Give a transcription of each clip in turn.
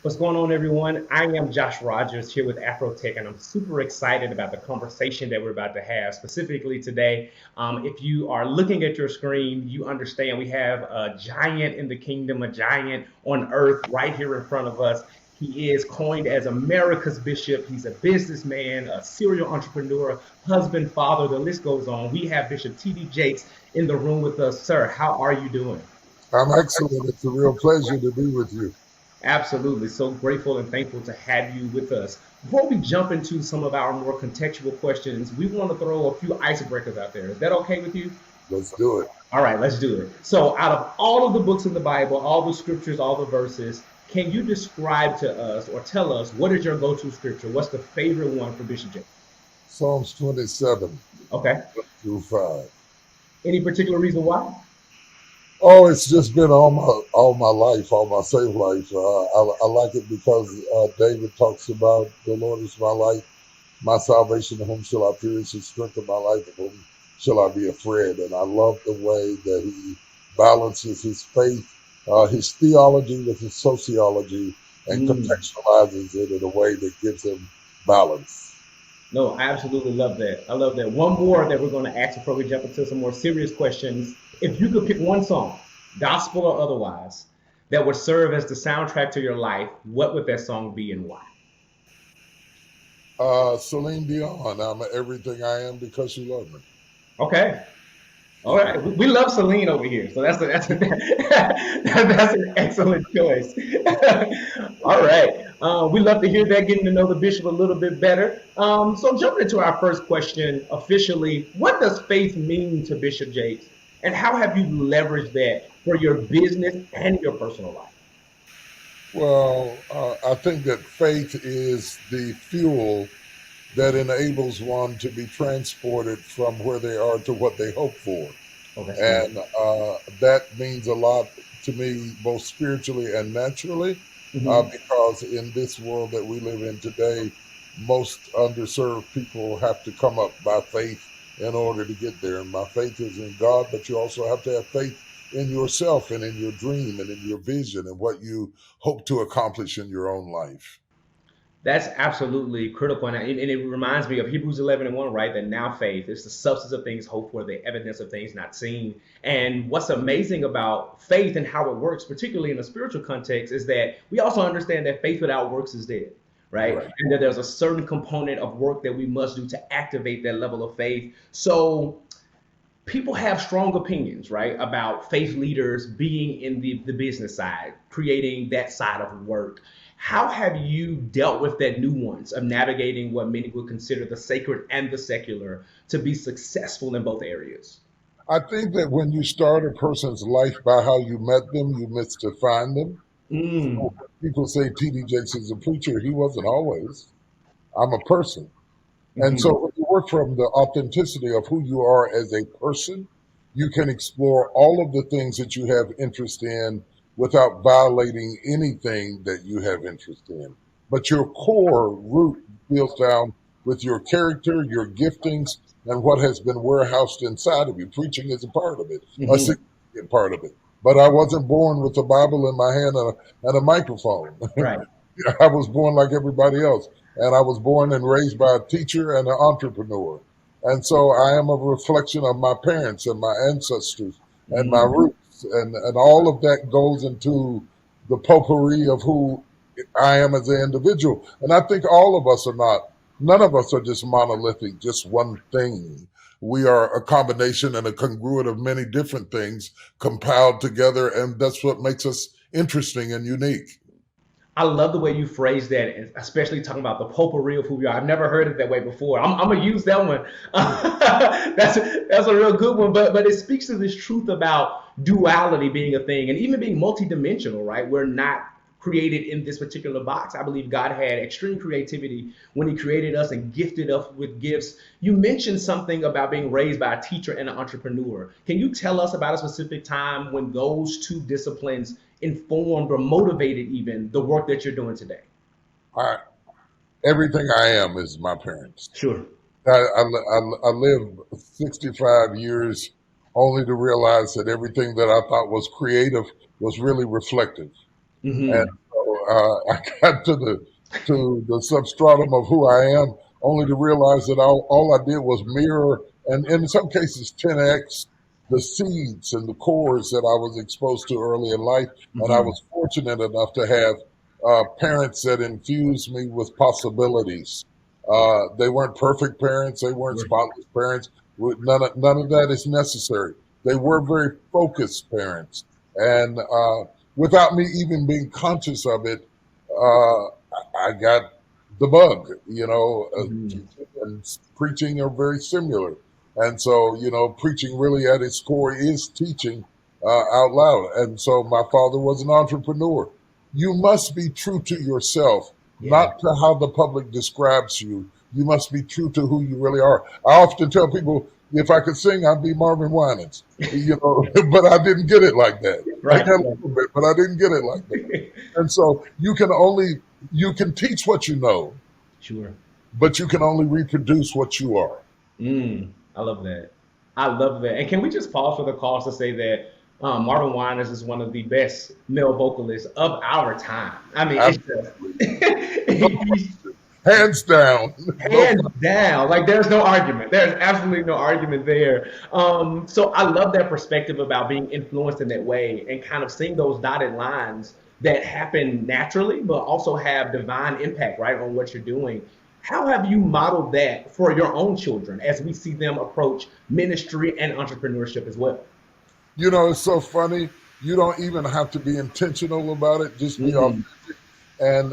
What's going on, everyone? I am Josh Rodgers here with AfroTech, and I'm super excited about the conversation that we're about to have. Specifically today, if you are looking at your screen, you understand we have a giant in the kingdom, a giant on earth right here in front of us. He is coined as America's Bishop. He's a businessman, a serial entrepreneur, husband, father. The list goes on. We have Bishop T.D. Jakes in the room with us. Sir, how are you doing? I'm excellent. It's a real pleasure to be with you. Absolutely. So grateful and thankful to have you with us. Before we jump into some of our more contextual questions, we want to throw a few icebreakers out there. Is that okay with you? Let's do it. All right, let's do it. So, out of all of the books in the Bible, all the scriptures, all the verses, can you describe to us or tell us what is your go to scripture? What's the favorite one for Bishop J? Psalms 27 Okay. through 5. Any particular reason why? Oh, it's just been all my life, all my saved life. I like it because David talks about the Lord is my light, my salvation. Whom shall I fear? Is the strength of my life. Of whom shall I be afraid? And I love the way that he balances his faith, his theology with his sociology, and Mm. contextualizes it in a way that gives him balance. No, I absolutely love that. I love that. One more that we're going to ask before we jump into some more serious questions. If you could pick one song, gospel or otherwise, that would serve as the soundtrack to your life, what would that song be and why? Celine Dion, I'm everything I am because you love me. Okay. All right. We love Celine over here. So that's an excellent choice. All right. We love to hear that, getting to know the bishop a little bit better. So jumping into our first question officially, what does faith mean to Bishop Jakes? And how have you leveraged that for your business and your personal life? Well, I think that faith is the fuel that enables one to be transported from where they are to what they hope for. Oh, that's good. And that means a lot to me, both spiritually and naturally, Hmm. because in this world that we live in today, most underserved people have to come up by faith in order to get there. And my faith is in God, but you also have to have faith in yourself and in your dream and in your vision and what you hope to accomplish in your own life. That's absolutely critical. And it reminds me of Hebrews 11 and 1, right? That now faith is the substance of things hoped for, the evidence of things not seen. And what's amazing about faith and how it works, particularly in a spiritual context, is that we also understand that faith without works is dead, right? Right. And that there's a certain component of work that we must do to activate that level of faith. So people have strong opinions, right, about faith leaders being in the business side, creating that side of work. How have you dealt with that nuance of navigating what many would consider the sacred and the secular to be successful in both areas? I think that when you start a person's life by how you met them, you misdefine them. So Mm. when people say T.D. Jakes is a preacher, he wasn't always. I'm a person. And so Hmm. when you work from the authenticity of who you are as a person, you can explore all of the things that you have interest in without violating anything that you have interest in. But your core root deals down with your character, your giftings, and what has been warehoused inside of you. Preaching is a part of it, a Hmm. significant part of it. But I wasn't born with a Bible in my hand and a microphone. Right. I was born like everybody else. And I was born and raised by a teacher and an entrepreneur. And so I am a reflection of my parents and my ancestors and my Mm. roots. And all of that goes into the potpourri of who I am as an individual. And I think all of us are not, none of us are just monolithic, just one thing. We are a combination and a congruent of many different things compiled together. And that's what makes us interesting and unique. I love the way you phrase that, and especially talking about the potpourri of who we are. I've never heard it that way before. I'm gonna use that one. That's a real good one. But it speaks to this truth about duality being a thing, and even being multidimensional. Right? We're not created in this particular box. I believe God had extreme creativity when He created us and gifted us with gifts. You mentioned something about being raised by a teacher and an entrepreneur. Can you tell us about a specific time when those two disciplines informed or motivated even the work that you're doing today? I, Everything I am is my parents. Sure. I lived 65 years only to realize that everything that I thought was creative was really reflective. And Hmm. so I got to the substratum of who I am, only to realize that all I did was mirror, and in some cases 10x, the seeds and the cores that I was exposed to early in life. And I Hmm. was fortunate enough to have parents that infused me with possibilities. They weren't perfect parents. They weren't spotless parents. None of that is necessary. They were very focused parents. And without me even being conscious of it, I got the bug. Hmm. Teaching and preaching are very similar. And so, preaching really at its core is teaching out loud. And so my father was an entrepreneur. You must be true to yourself, Yeah. not to how the public describes you. You must be true to who you really are. I often tell people, if I could sing, I'd be Marvin Winans, but I didn't get it like that. I Right. got a little bit, but I didn't get it like that. And so you can teach what you know, Sure. but you can only reproduce what you are. I love that. I love that. And can we just pause for the cause to say that Marvin Winans is one of the best male vocalists of our time. I mean, it's Absolutely. No just he's question. Hands down. No hands question. down. Like there's no argument. There's absolutely no argument there. So I love that perspective about being influenced in that way and kind of seeing those dotted lines that happen naturally, but also have divine impact, right, on what you're doing. How have you modeled that for your own children as we see them approach ministry and entrepreneurship as well? It's so funny. You don't even have to be intentional about it. Just be Mm, authentic. And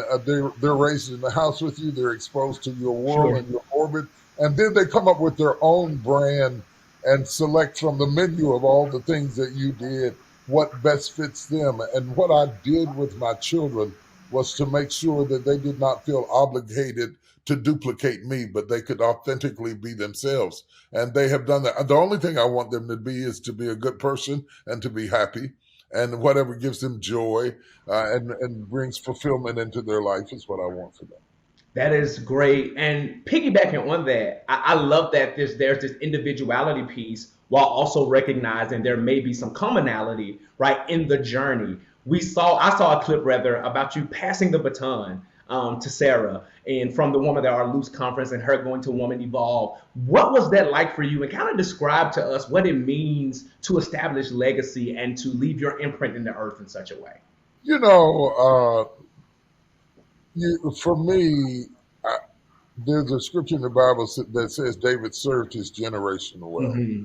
they're raised in the house with you. They're exposed to your world sure. and your orbit, and then they come up with their own brand and select from the menu of all the things that you did what best fits them. And what I did with my children was to make sure that they did not feel obligated to duplicate me, but they could authentically be themselves. And they have done that. The only thing I want them to be is to be a good person and to be happy, and whatever gives them joy and brings fulfillment into their life is what I want for them. That is great. And piggybacking on that, I love that there's this individuality piece while also recognizing there may be some commonality, right, in the journey. I saw a clip rather about you passing the baton to Sarah and from the Woman That Are Loose conference and her going to Woman Evolve. What was that like for you? And kind of describe to us what it means to establish legacy and to leave your imprint in the earth in such a way. You know, for me, I, there's a scripture in the Bible that says David served his generation well. Hmm.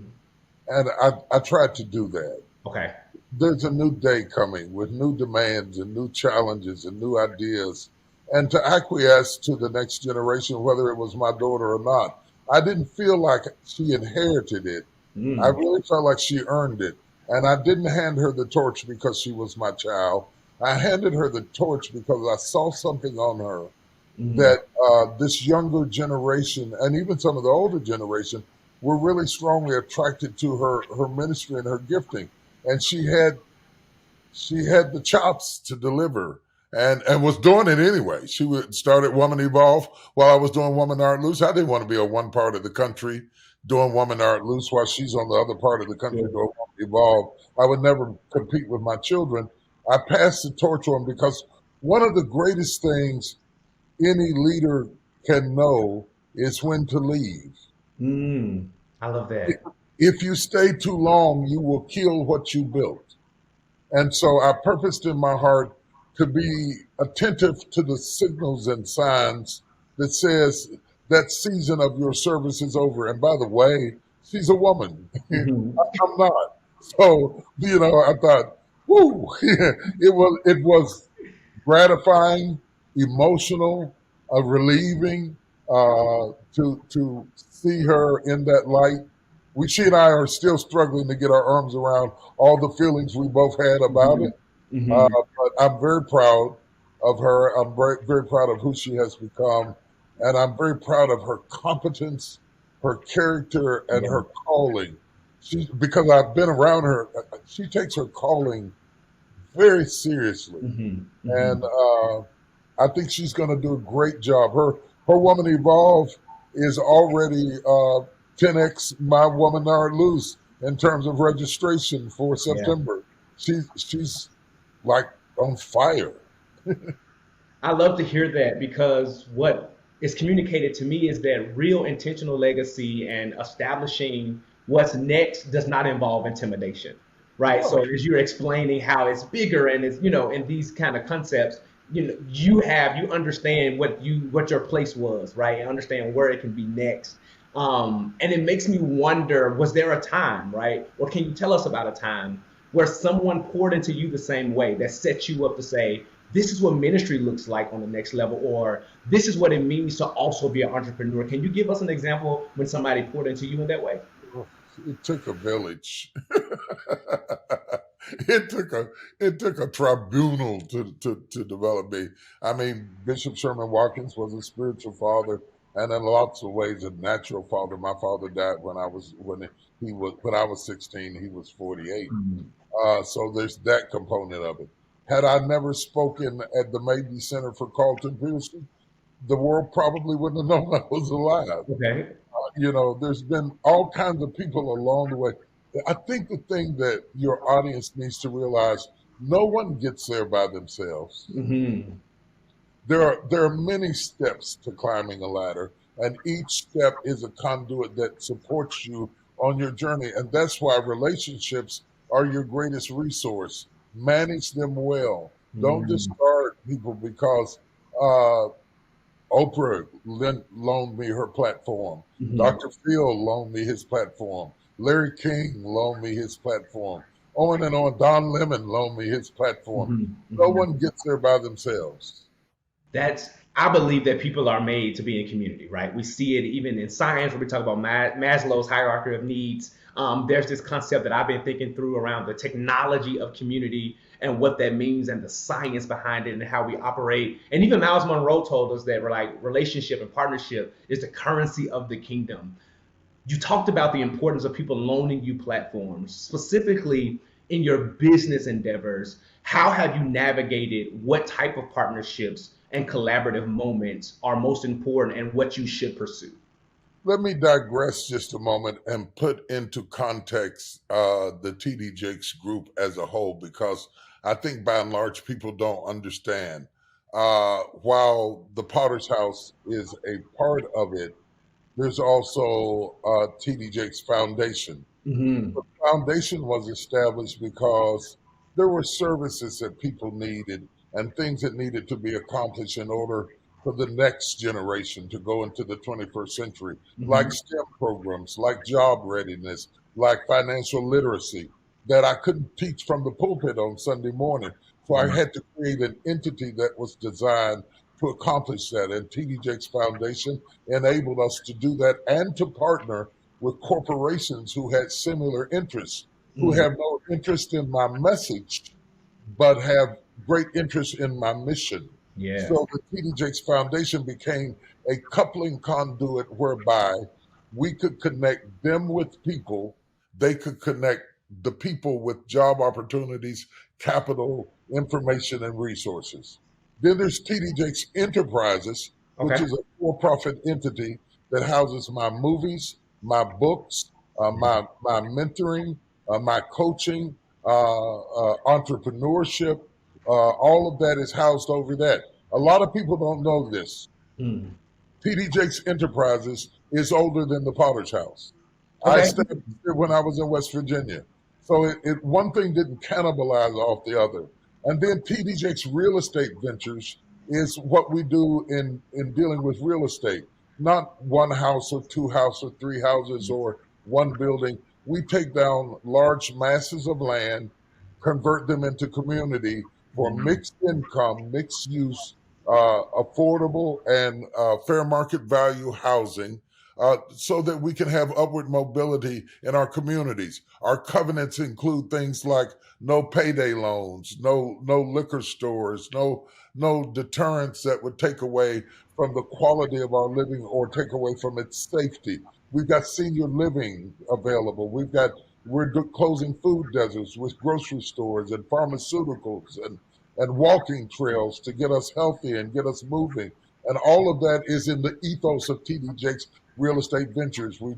And I tried to do that. Okay. There's a new day coming with new demands and new challenges and new ideas. And to acquiesce to the next generation, whether it was my daughter or not, I didn't feel like she inherited it. I Mm. really felt like she earned it. And I didn't hand her the torch because she was my child. I handed her the torch because I saw something on her Mm. that this younger generation and even some of the older generation were really strongly attracted to her ministry and her gifting. And she had the chops to deliver and was doing it anyway. She would start at Woman Evolve while I was doing Woman Art Loose. I didn't want to be on one part of the country doing Woman Art Loose while she's on the other part of the country Sure. doing Woman Evolve. I would never compete with my children. I passed the torch on because one of the greatest things any leader can know is when to leave. Mm. I love that. If you stay too long, you will kill what you built. And so I purposed in my heart to be attentive to the signals and signs that says that season of your service is over. And by the way, she's a woman. Hmm. I'm not. So, I thought, whoo, it was gratifying, emotional, relieving to see her in that light. She and I are still struggling to get our arms around all the feelings we both had about Hmm. it. Hmm. But I'm very proud of her. I'm very, very proud of who she has become. And I'm very proud of her competence, her character, and Yeah. her calling. Because I've been around her, she takes her calling very seriously. Hmm. Hmm. And I think she's going to do a great job. Her Woman Evolve is already 10x my Woman Art Loose in terms of registration for Yeah. September. She's like on fire. I love to hear that because what is communicated to me is that real intentional legacy and establishing what's next does not involve intimidation, right? No, So as you're explaining how it's bigger and it's, in these kind of concepts, you understand what your place was, right? And understand where it can be next. And it makes me wonder, was there a time, right? Or can you tell us about a time where someone poured into you the same way that set you up to say, this is what ministry looks like on the next level, or this is what it means to also be an entrepreneur. Can you give us an example when somebody poured into you in that way? it took a village. it took a tribunal to develop me. I mean, Bishop Sherman Watkins was a spiritual father, and in lots of ways a natural father. My father died when I was 16. He was 48. Mhm. So there's that component of it. Had I never spoken at the Mabee Center for Carlton Pearson, the world probably wouldn't have known I was alive. Okay. There's been all kinds of people along the way. I think the thing that your audience needs to realize, no one gets there by themselves. Hmm. There are many steps to climbing a ladder, and each step is a conduit that supports you on your journey. And that's why relationships are your greatest resource. Manage them well. Don't Hmm. discard people because uh, Oprah loaned me her platform. Hmm. Dr. Phil loaned me his platform. Larry King loaned me his platform. On and on. Don Lemon loaned me his platform. Hmm. No Hmm. one gets there by themselves. I believe that people are made to be in community, right? We see it even in science when we talk about Maslow's hierarchy of needs. There's this concept that I've been thinking through around the technology of community and what that means and the science behind it and how we operate. And even Miles Monroe told us that we're like relationship and partnership is the currency of the kingdom. You talked about the importance of people loaning you platforms, specifically in your business endeavors. How have you navigated what type of partnerships and collaborative moments are most important and what you should pursue? Let me digress just a moment and put into context the TD Jakes group as a whole, because I think by and large people don't understand. While the Potter's House is a part of it, there's also TD Jakes Foundation. Hmm. The foundation was established because there were services that people needed and things that needed to be accomplished in order for the next generation to go into the 21st century, like Hmm. STEM programs, like job readiness, like financial literacy, that I couldn't teach from the pulpit on Sunday morning. So I had to create an entity that was designed to accomplish that. And TD Jakes Foundation enabled us to do that and to partner with corporations who had similar interests, who Hmm. have no interest in my message, but have great interest in my mission. Yeah. So the TD Jakes Foundation became a coupling conduit whereby we could connect them with people, they could connect the people with job opportunities, capital, information, and resources. Then there's TD Jakes Enterprises, which Okay. is a for profit entity that houses my movies, my books, my mentoring, my coaching, entrepreneurship. All of that is housed over that. A lot of people don't know this. Hmm. TD Jakes Enterprises is older than the Potter's House. I Okay. established it when I was in West Virginia. So one thing didn't cannibalize off the other. And then TD Jakes Real Estate Ventures is what we do in dealing with real estate. Not one house or two houses or three houses or one building. We take down large masses of land, convert them into community for Hmm. mixed income, mixed use, affordable and fair market value housing, so that we can have upward mobility in our communities. Our covenants include things like no payday loans, no liquor stores, no deterrents that would take away from the quality of our living or take away from its safety. We've got senior living available. We're closing food deserts with grocery stores and pharmaceuticals and walking trails to get us healthy and get us moving. And all of that is in the ethos of TD Jakes Real Estate Ventures. We,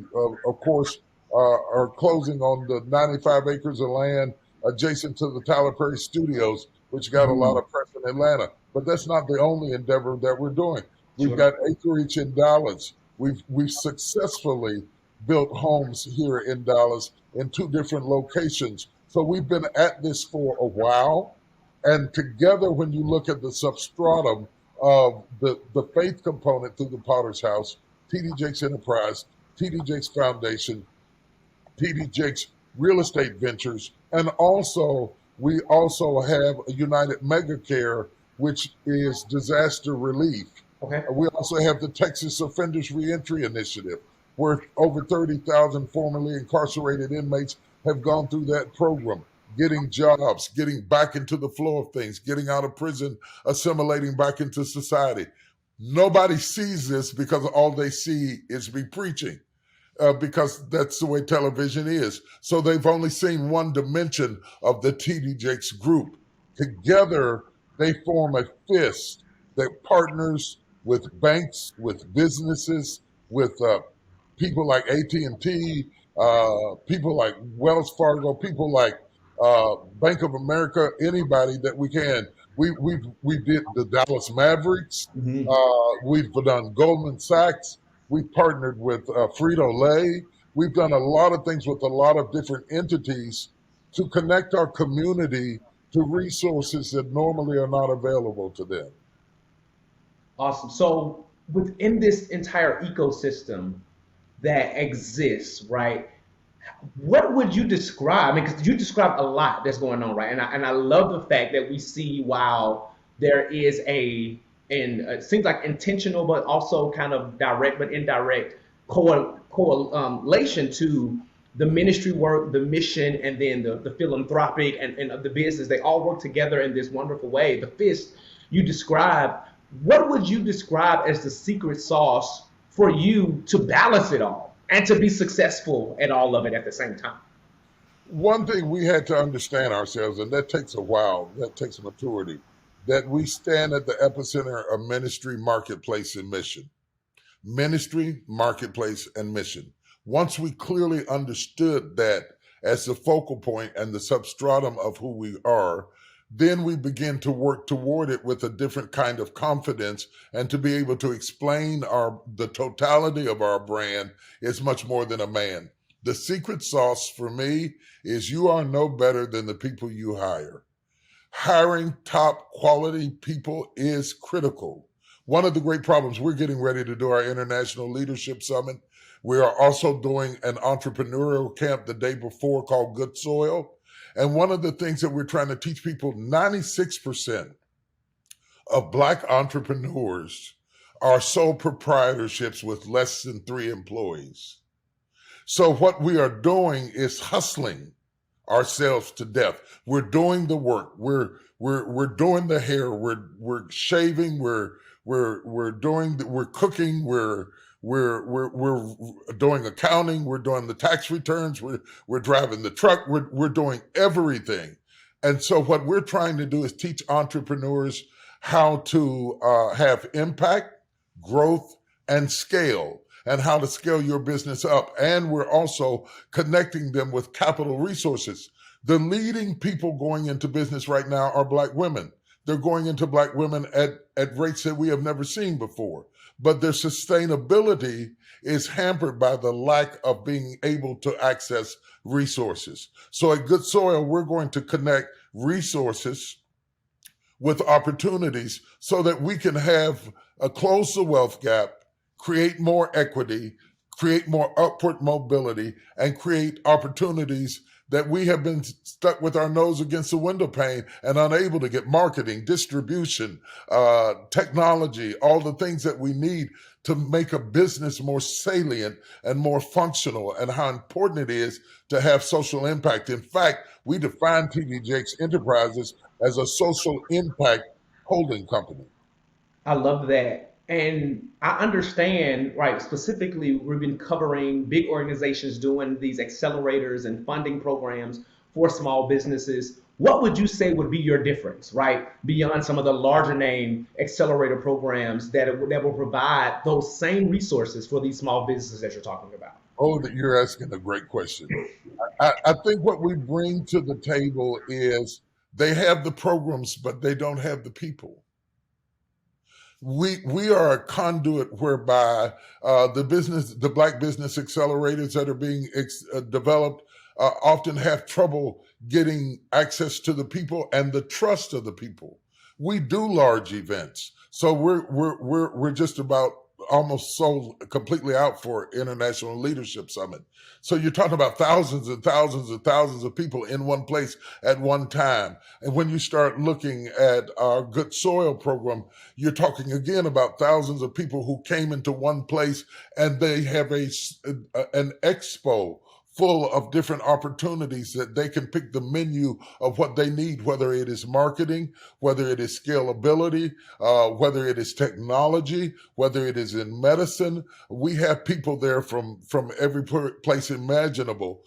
of course, are closing on the 95 acres of land adjacent to the Tyler Perry Studios, which got a lot Hmm. of press and in Atlanta. But that's not the only endeavor that we're doing. We've Sure. got acreage in Dallas. We've successfully built homes here in Dallas in two different locations. So we've been at this for a while. And together, when you look at the substratum of the faith component through the Potter's House, TD Jakes Enterprise, TD Jakes Foundation, TD Jakes Real Estate Ventures, and also we also have a United Mega Care, which is disaster relief. Okay. We also have the Texas Offenders Reentry Initiative, where over 30,000 formerly incarcerated inmates have gone through that program, getting jobs, getting back into the flow of things, getting out of prison, assimilating back into society. Nobody sees this because all they see is me preaching, because that's the way television is. So they've only seen one dimension of the TD Jakes group. Together, they form a fist that partners with banks, with businesses, with people like AT&T, people like Wells Fargo, people like Bank of America, anybody that we can. We did the Dallas Mavericks. Hmm. We've done Goldman Sachs. We've partnered with Frito Lay. We've done a lot of things with a lot of different entities to connect our community to resources that normally are not available to them. Awesome. So within this entire ecosystem that exists, right? What would you describe? I mean, because you described a lot that's going on, right? And I love the fact that we see while there is and it seems like intentional, but also kind of direct but indirect correlation to the ministry work, the mission, and then the philanthropic and the business. They all work together in this wonderful way. The fist you describe. What would you describe as the secret sauce for you to balance it all and to be successful at all of it at the same time? One thing we had to understand ourselves, and that takes a while, that takes maturity, that we stand at the epicenter of ministry, marketplace, and mission. Ministry, marketplace, and mission. Once we clearly understood that as the focal point and the substratum of who we are, then we begin to work toward it with a different kind of confidence, and to be able to explain the totality of our brand is much more than a man. The secret sauce for me is you are no better than the people you hire. Hiring top quality people is critical. One of the great problems, we're getting ready to do our International Leadership Summit. We are also doing an entrepreneurial camp the day before called Good Soil. And one of the things that we're trying to teach people, 96% of Black entrepreneurs are sole proprietorships with less than 3 employees. So what we are doing is hustling ourselves to death. We're doing the work. We're doing the hair. We're shaving. We're cooking. We're doing accounting. We're doing the tax returns. We're driving the truck. We're doing everything. And so what we're trying to do is teach entrepreneurs how to have impact, growth, and scale, and how to scale your business up. And we're also connecting them with capital resources. The leading people going into business right now are Black women. They're going into Black women at rates that we have never seen before. But their sustainability is hampered by the lack of being able to access resources. So at Good Soil, we're going to connect resources with opportunities so that we can have close the wealth gap, create more equity, create more upward mobility, and create opportunities that we have been stuck with our nose against the window pane and unable to get marketing, distribution, technology, all the things that we need to make a business more salient and more functional, and how important it is to have social impact. In fact, we define TD Jakes Enterprises as a social impact holding company. I love that. And I understand, right, specifically, we've been covering big organizations doing these accelerators and funding programs for small businesses. What would you say would be your difference, right, beyond some of the larger name accelerator programs that will provide those same resources for these small businesses that you're talking about? Oh, that you're asking a great question. I think what we bring to the table is They have the programs, but they don't have the people. We are a conduit whereby the black business accelerators that are being developed often have trouble getting access to the people and the trust of the people. We do large events, so we're just about almost sold completely out for International Leadership Summit. So you're talking about thousands and thousands and thousands of people in one place at one time. And when you start looking at our Good Soil program, you're talking again about thousands of people who came into one place, and they have an expo full of different opportunities that they can pick the menu of what they need, whether it is marketing, whether it is scalability, whether it is technology, whether it is in medicine. We have people there from every place imaginable.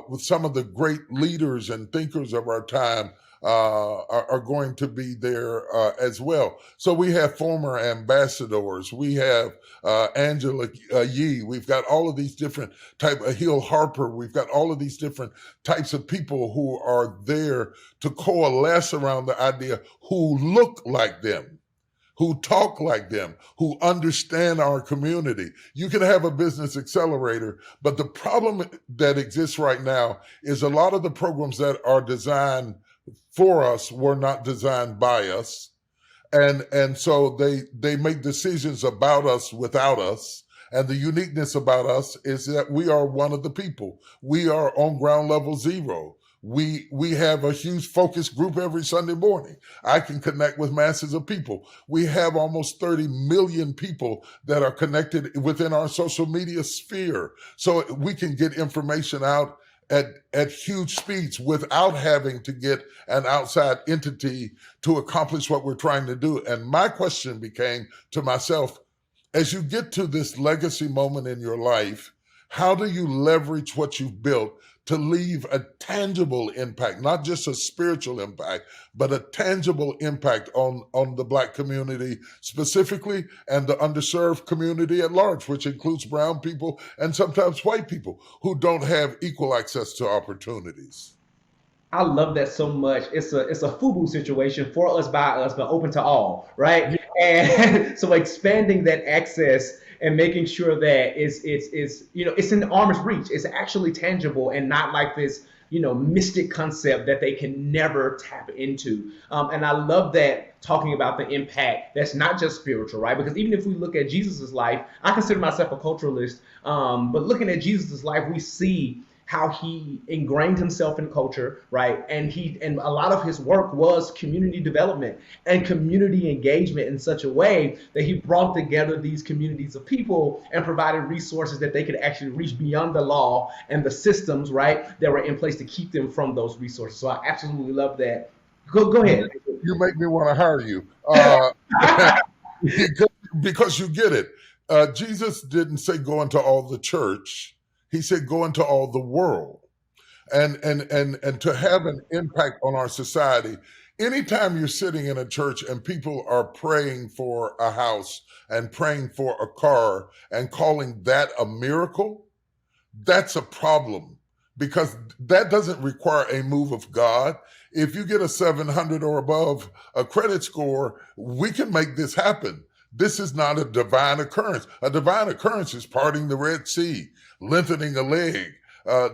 With some of the great leaders and thinkers of our time are going to be there as well. So we have former ambassadors. We have Angela Yee. We've got all of these different type of Hill Harper. We've got all of these different types of people who are there to coalesce around the idea, who look like them, who talk like them, who understand our community. You can have a business accelerator, but the problem that exists right now is a lot of the programs that are designed for us were not designed by us. And so they make decisions about us without us. And the uniqueness about us is that we are one of the people. We are on ground level zero. We have a huge focus group every Sunday morning. I can connect with masses of people. We have almost 30 million people that are connected within our social media sphere. So we can get information out at huge speeds without having to get an outside entity to accomplish what we're trying to do. And my question became to myself, as you get to this legacy moment in your life, how do you leverage what you've built to leave a tangible impact, not just a spiritual impact, but a tangible impact on the Black community specifically and the underserved community at large, which includes brown people and sometimes white people who don't have equal access to opportunities? I love that so much. It's a FUBU situation, for us, by us, but open to all, right? And so expanding that access and making sure that it's in arm's reach. It's actually tangible and not like this mystic concept that they can never tap into. And I love that, talking about the impact that's not just spiritual, right? Because even if we look at Jesus's life, I consider myself a culturalist, but looking at Jesus's life, we see how he ingrained himself in culture, right? And a lot of his work was community development and community engagement in such a way that he brought together these communities of people and provided resources that they could actually reach beyond the law and the systems, right, that were in place to keep them from those resources. So I absolutely love that. Go ahead. You make me want to hire you because you get it. Jesus didn't say go into all the church. He said, go into all the world. And to have an impact on our society, anytime you're sitting in a church and people are praying for a house and praying for a car and calling that a miracle, that's a problem, because that doesn't require a move of God. If you get a 700 or above a credit score, we can make this happen. This is not a divine occurrence. A divine occurrence is parting the Red Sea, lengthening a leg,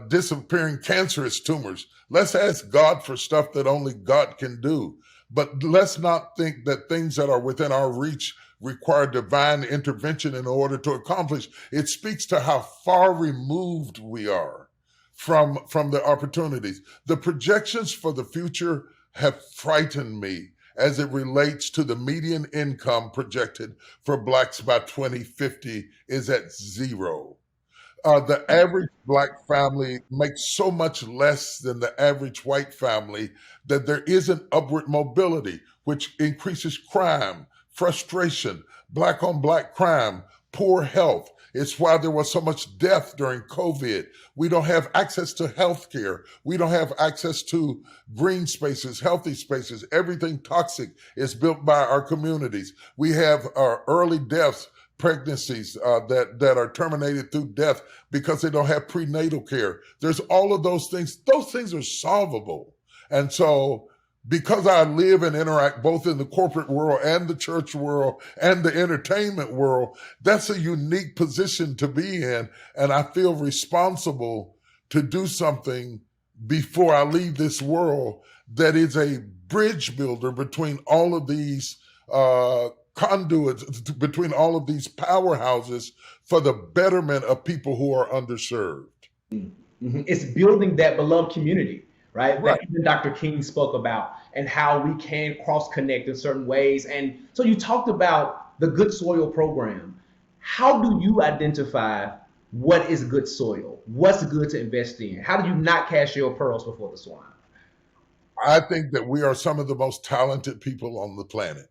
disappearing cancerous tumors. Let's ask God for stuff that only God can do. But let's not think that things that are within our reach require divine intervention in order to accomplish. It speaks to how far removed we are from the opportunities. The projections for the future have frightened me as it relates to the median income projected for Blacks by 2050 is at zero. The average Black family makes so much less than the average white family that there isn't upward mobility, which increases crime, frustration, Black on Black crime, poor health. It's why there was so much death during COVID. We don't have access to health care. We don't have access to green spaces, healthy spaces. Everything toxic is built by our communities. We have early deaths, pregnancies that are terminated through death because they don't have prenatal care. There's all of those things. Those things are solvable. And so because I live and interact both in the corporate world and the church world and the entertainment world, that's a unique position to be in. And I feel responsible to do something before I leave this world that is a bridge builder between all of these conduits, between all of these powerhouses for the betterment of people who are underserved. Mm-hmm. It's building that beloved community, right? That Right. even Dr. King spoke about, and how we can cross connect in certain ways. And so you talked about the Good Soil program. How do you identify what is good soil? What's good to invest in? How do you not cast your pearls before the swine? I think that we are some of the most talented people on the planet.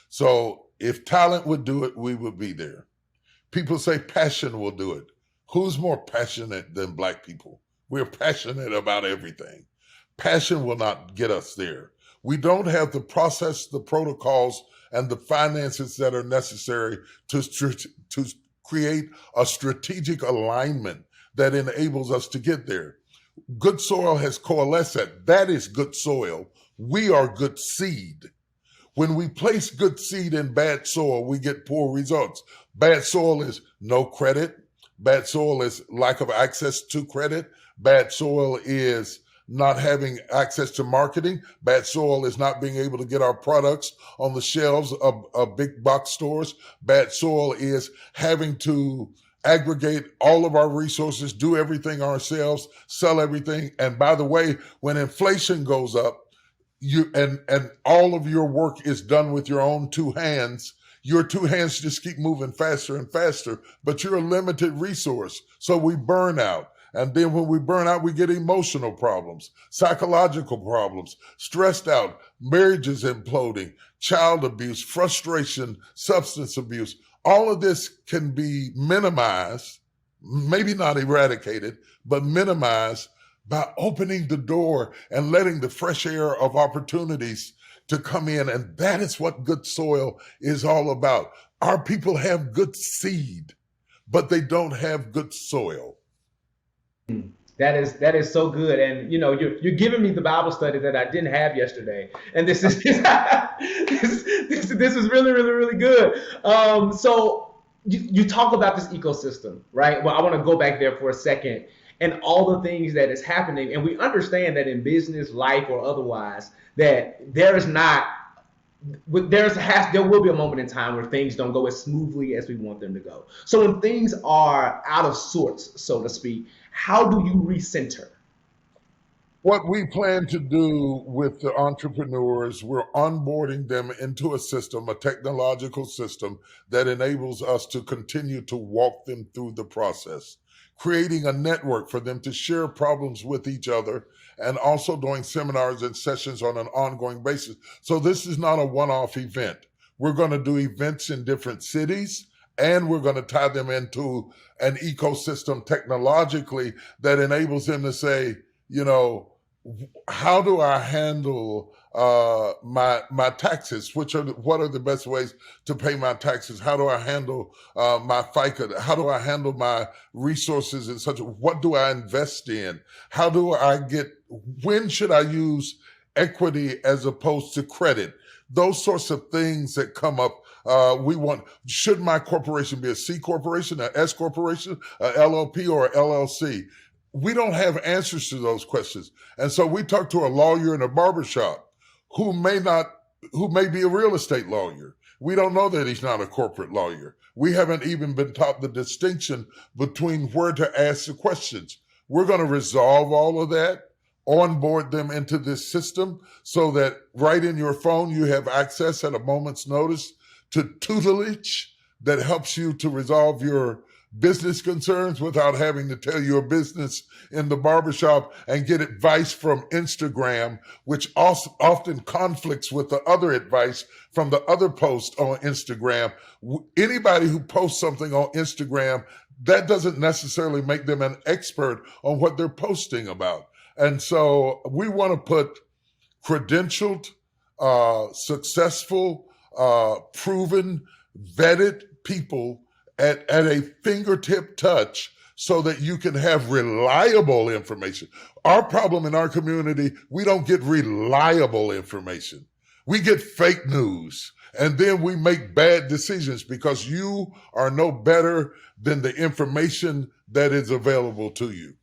So if talent would do it, we would be there. People say passion will do it. Who's more passionate than Black people? We're passionate about everything. Passion will not get us there. We don't have the process, the protocols, and the finances that are necessary to create a strategic alignment that enables us to get there. Good soil has coalesced. That is good soil. We are good seed. When we place good seed in bad soil, we get poor results. Bad soil is no credit. Bad soil is lack of access to credit. Bad soil is not having access to marketing. Bad soil is not being able to get our products on the shelves of big box stores. Bad soil is having to aggregate all of our resources, do everything ourselves, sell everything. And by the way, when inflation goes up, you and all of your work is done with your own two hands. Your two hands just keep moving faster and faster, but you're a limited resource. So we burn out. And then when we burn out, we get emotional problems, psychological problems, stressed out, marriages imploding, child abuse, frustration, substance abuse. All of this can be minimized, maybe not eradicated, but minimized by opening the door and letting the fresh air of opportunities to come in. And that is what good soil is all about. Our people have good seed, but they don't have good soil. That is so good, and you're giving me the Bible study that I didn't have yesterday, and this is this is really really really good. So you talk about this ecosystem, right? Well, I want to go back there for a second, and all the things that is happening, and we understand that in business, life, or otherwise, that there is not. There will be a moment in time where things don't go as smoothly as we want them to go. So when things are out of sorts, so to speak, how do you recenter? What we plan to do with the entrepreneurs, we're onboarding them into a system, a technological system that enables us to continue to walk them through the process, creating a network for them to share problems with each other, and also doing seminars and sessions on an ongoing basis. So this is not a one-off event. We're going to do events in different cities, and we're going to tie them into an ecosystem technologically that enables them to say, how do I handle my taxes? What are the best ways to pay my taxes? How do I handle my FICA? How do I handle my resources in such? What do I invest in? How do I when should I use equity as opposed to credit? Those sorts of things that come up. Should my corporation be a C corporation, an S corporation, a LLP, or a LLC? We don't have answers to those questions. And so we talk to a lawyer in a barbershop who may be a real estate lawyer. We don't know that he's not a corporate lawyer. We haven't even been taught the distinction between where to ask the questions. We're going to resolve all of that, onboard them into this system so that right in your phone, you have access at a moment's notice to tutelage that helps you to resolve your business concerns without having to tell your business in the barbershop and get advice from Instagram, which also often conflicts with the other advice from the other post on Instagram. Anybody who posts something on Instagram, that doesn't necessarily make them an expert on what they're posting about. And so we want to put credentialed, successful, proven, vetted people at a fingertip touch so that you can have reliable information. Our problem in our community, we don't get reliable information. We get fake news, and then we make bad decisions because you are no better than the information that is available to you.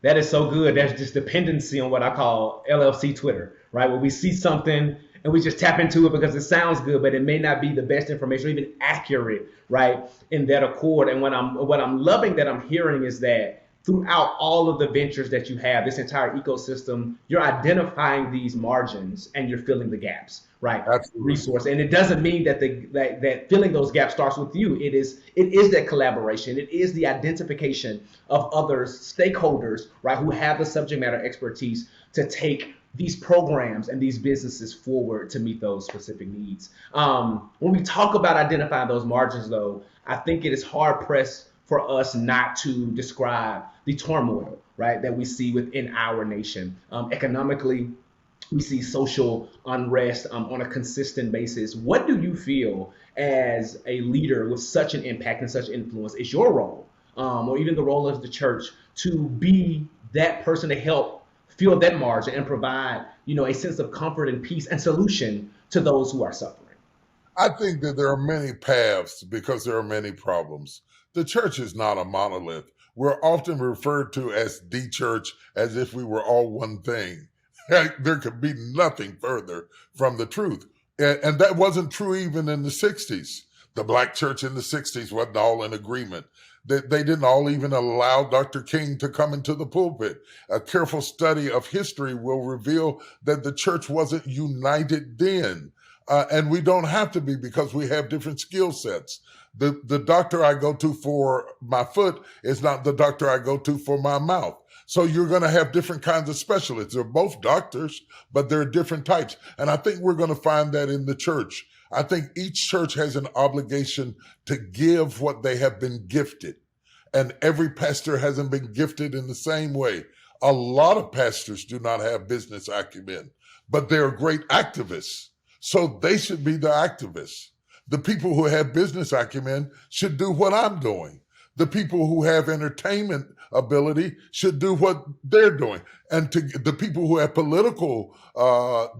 That is so good. That's just dependency on what I call LLC Twitter, right? Where we see something and we just tap into it because it sounds good, but it may not be the best information or even accurate, right? In that accord. And what I'm loving that I'm hearing is that throughout all of the ventures that you have, this entire ecosystem, you're identifying these margins and you're filling the gaps, right? Absolutely. Resource. And it doesn't mean that that filling those gaps starts with you. It is that collaboration. It is the identification of others, stakeholders, right, who have the subject matter expertise to take these programs and these businesses forward to meet those specific needs. When we talk about identifying those margins, though, I think it is hard pressed for us not to describe the turmoil, right, that we see within our nation. Economically, we see social unrest on a consistent basis. What do you feel as a leader with such an impact and such influence is your role, or even the role of the church, to be that person to help fill that margin and provide, a sense of comfort and peace and solution to those who are suffering? I think that there are many paths because there are many problems. The church is not a monolith. We're often referred to as the church as if we were all one thing. There could be nothing further from the truth. And that wasn't true even in the 60s. The black church in the 60s wasn't all in agreement. They didn't all even allow Dr. King to come into the pulpit. A careful study of history will reveal that the church wasn't united then. And we don't have to be because we have different skill sets. The doctor I go to for my foot is not the doctor I go to for my mouth. So you're going to have different kinds of specialists. They're both doctors, but they're different types. And I think we're going to find that in the church. I think each church has an obligation to give what they have been gifted. And every pastor hasn't been gifted in the same way. A lot of pastors do not have business acumen, but they're great activists. So they should be the activists. The people who have business acumen should do what I'm doing. The people who have entertainment ability should do what they're doing. And the people who have political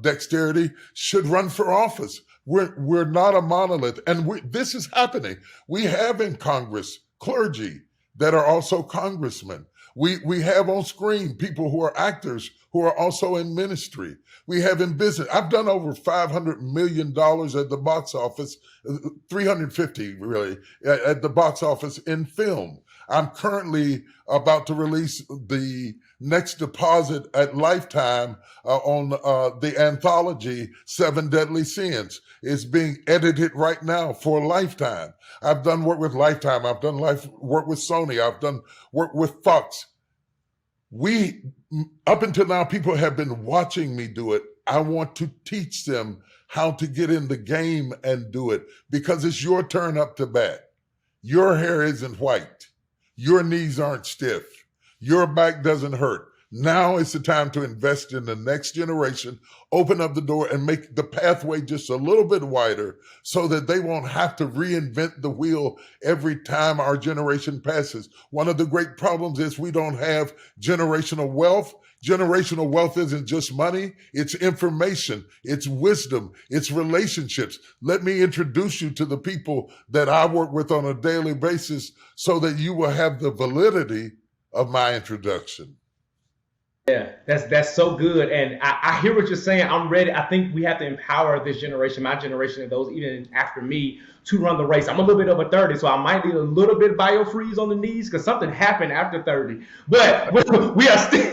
dexterity should run for office. We're not a monolith. And this is happening. We have in Congress clergy that are also congressmen. We have on screen people who are actors who are also in ministry. We have in business. I've done over $500 million at the box office, 350 really, at the box office in film. I'm currently about to release the next deposit at Lifetime on the anthology, Seven Deadly Sins. It's being edited right now for Lifetime. I've done work with Lifetime. I've done work with Sony. I've done work with Fox. Up until now, people have been watching me do it. I want to teach them how to get in the game and do it because it's your turn up to bat. Your hair isn't white. Your knees aren't stiff. Your back doesn't hurt. Now is the time to invest in the next generation, open up the door and make the pathway just a little bit wider so that they won't have to reinvent the wheel every time our generation passes. One of the great problems is we don't have generational wealth. Generational wealth isn't just money, it's information, it's wisdom, it's relationships. Let me introduce you to the people that I work with on a daily basis so that you will have the validity of my introduction. Yeah, that's so good. And I hear what you're saying. I'm ready. I think we have to empower this generation, my generation, and those even after me to run the race. I'm a little bit over 30, so I might need a little bit of biofreeze on the knees because something happened after 30. But we are still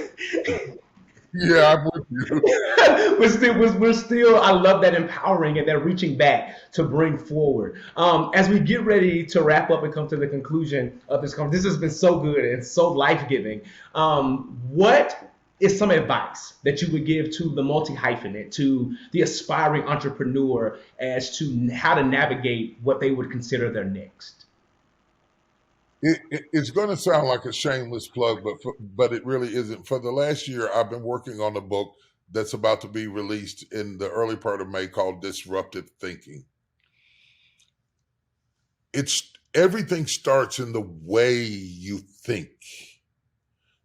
Yeah, I'm with you. we're still I love that empowering and that reaching back to bring forward. As we get ready to wrap up and come to the conclusion of this conversation, this has been so good and so life-giving. What is some advice that you would give to the multi-hyphenate, to the aspiring entrepreneur as to how to navigate what they would consider their next? It's going to sound like a shameless plug, but it really isn't. For the last year, I've been working on a book that's about to be released in the early part of May called Disruptive Thinking. everything starts in the way you think.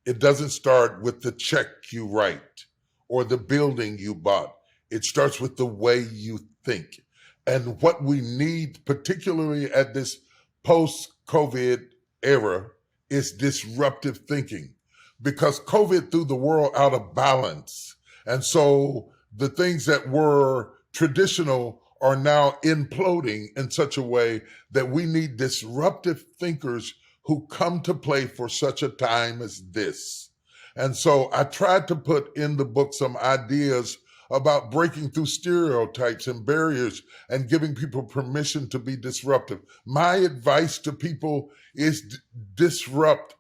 It doesn't start with the check you write or the building you bought. It starts with the way you think. And what we need, particularly at this post-COVID era, is disruptive thinking, because COVID threw the world out of balance. And so the things that were traditional are now imploding in such a way that we need disruptive thinkers who come to play for such a time as this. And so I tried to put in the book some ideas about breaking through stereotypes and barriers and giving people permission to be disruptive. My advice to people is disrupt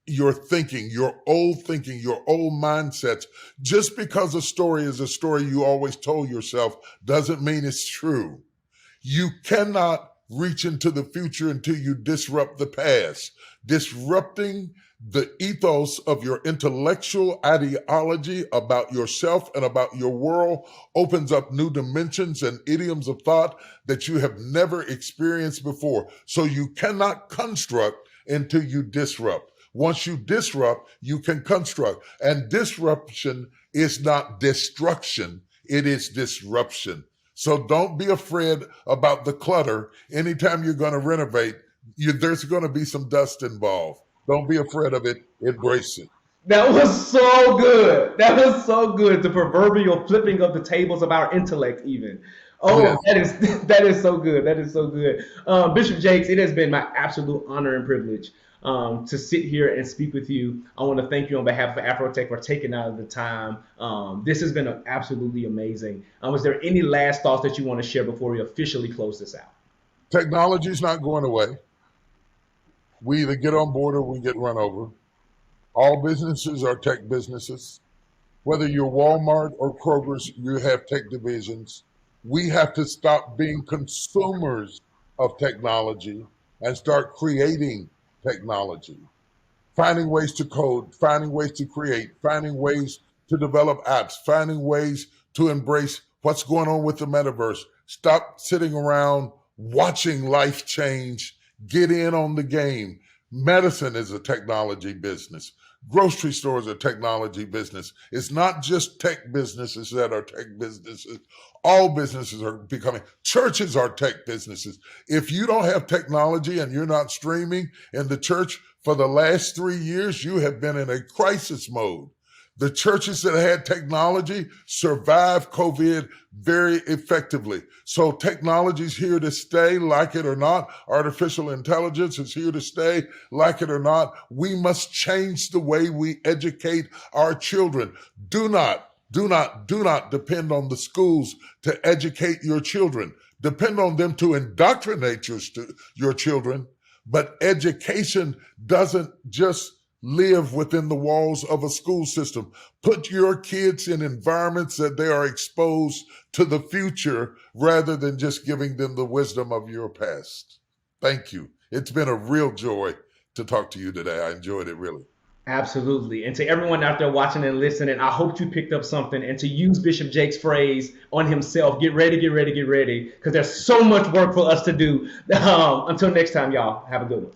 your thinking, your old mindsets. Just because a story is a story you always told yourself doesn't mean it's true. You cannot reach into the future until you disrupt the past. Disrupting the ethos of your intellectual ideology about yourself and about your world opens up new dimensions and idioms of thought that you have never experienced before. So you cannot construct until you disrupt. Once you disrupt, you can construct. And disruption is not destruction, it is disruption. So don't be afraid about the clutter. Anytime you're going to renovate, there's going to be some dust involved. Don't be afraid of it. Embrace it. That was so good. That was so good. The proverbial flipping of the tables of our intellect, even. Oh, Yes. that is so good. That is so good. Bishop Jakes, it has been my absolute honor and privilege to sit here and speak with you. I want to thank you on behalf of AfroTech for taking out of the time. This has been absolutely amazing. Was there any last thoughts that you want to share before we officially close this out? Technology is not going away. We either get on board or we get run over. All businesses are tech businesses. Whether you're Walmart or Kroger's, you have tech divisions. We have to stop being consumers of technology and start creating technology, finding ways to code, finding ways to create, finding ways to develop apps, finding ways to embrace what's going on with the metaverse. Stop sitting around watching life change. Get in on the game. Medicine is a technology business. Grocery stores are technology business. It's not just tech businesses that are tech businesses. All businesses are becoming, churches are tech businesses. If you don't have technology and you're not streaming in the church for the last 3 years, you have been in a crisis mode. The churches that had technology survived COVID very effectively. So technology is here to stay, like it or not. Artificial intelligence is here to stay, like it or not. We must change the way we educate our children. Do not depend on the schools to educate your children. Depend on them to indoctrinate your children. But education doesn't just live within the walls of a school system. Put your kids in environments that they are exposed to the future rather than just giving them the wisdom of your past. Thank you. It's been a real joy to talk to you today. I enjoyed it, really. Absolutely. And to everyone out there watching and listening, I hope you picked up something. And to use Bishop Jake's phrase on himself, get ready, get ready, get ready, because there's so much work for us to do. Until next time, y'all, have a good one.